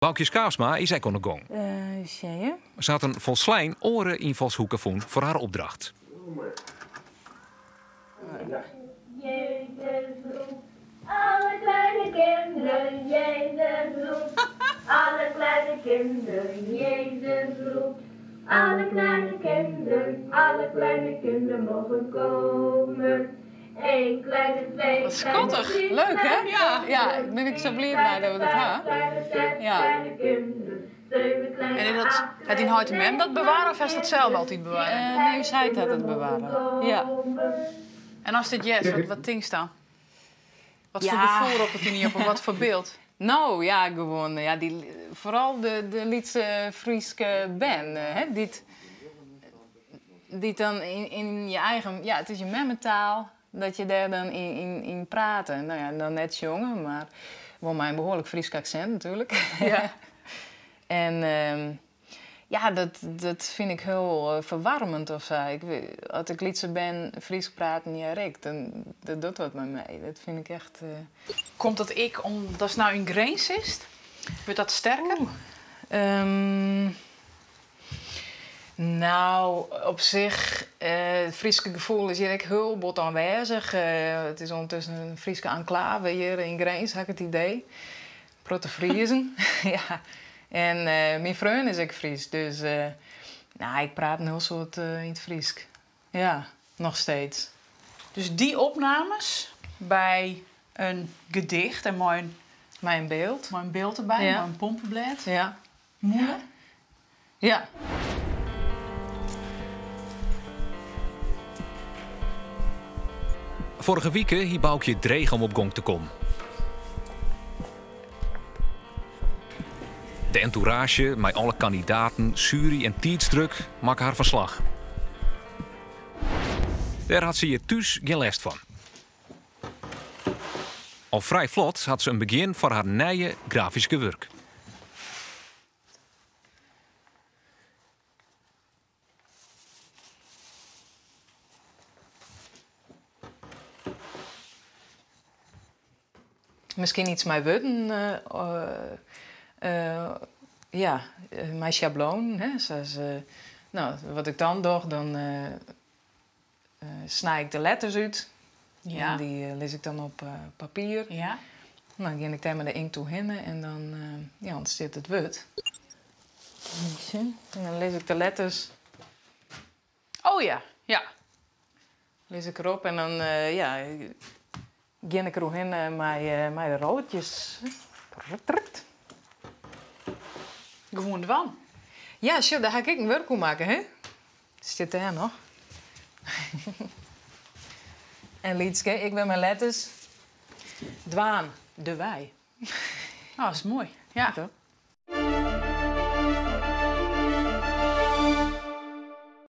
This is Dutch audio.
Boukje Skaafsma is ook aan de gong. Zie je? Ze had een volslijn oren invalshoeken voen voor haar opdracht. Jezus roept, alle kleine kinderen, Jezus roept. Alle kleine kinderen, Jezus roept. Alle kleine kinderen mogen komen. Eén kleine, twee Wat schattig. Leuk, hè? Ja, ben ik zo blij dat we dat hebben. Ja. En het in houten mem dat bewaren of is dat zelf altijd bewaren? Nee, zij had het bewaren. Ja. En als dit yes, wat ding dan? Wat voor Ja. gevoel op het in op of wat voor beeld? Nou, ja, gewoon. Ja, vooral de Lietse Frieske band. Die dan in je eigen... Ja, het is je memmentaal. Dat je daar dan in praten. Nou ja, dan net jongen, maar... Wel mijn behoorlijk Fries accent natuurlijk. Ja. En ja, dat vind ik heel verwarmend of zo. Als ik Lietse ben, Fries praten, ja, Rick, dan dat doet wat met mij. Dat vind ik echt... Komt dat omdat het nou in grains is? Wordt dat sterker? Nou, op zich, het Friese gevoel is hier heel bot aanwezig. Het is ondertussen een Friese enclave hier in Grains, heb ik het idee. Protte Friesen, ja. En mijn vriend is ook Fries, dus nou, ik praat een heel soort in het Fries. Ja, nog steeds. Dus die opnames bij een gedicht en Mijn beeld. mooi een beeld erbij, Ja. mooi een pompenblad. Ja. Moeder. Ja. Vorige weken hier Boukje dreig om op gong te komen. De entourage, met alle kandidaten, jury en tijdsdruk maken haar verslag. Daar had ze hier thuis geen last van. Al vrij vlot had ze een begin voor haar nieuwe grafische werk. Misschien iets met woorden. Ja, mijn schabloon. Hè, zoals, nou, wat ik dan doe, dan snij ik de letters uit. Ja. En die lees ik dan op papier. Ja. Dan ga ik daar met de inkt toe hinnen en dan ja, ontstaat het woord. En dan lees ik de letters, Oh ja, ja. lees ik erop en dan ja, ga ik erin met de roodjes. Gewoon ervan. Ja, shit, daar ga ik een werk op maken, hè? Zit daar nog. En Lietske, ik ben mijn letters. Dwaan, de wij. Oh, dat is mooi. Ja. Toch?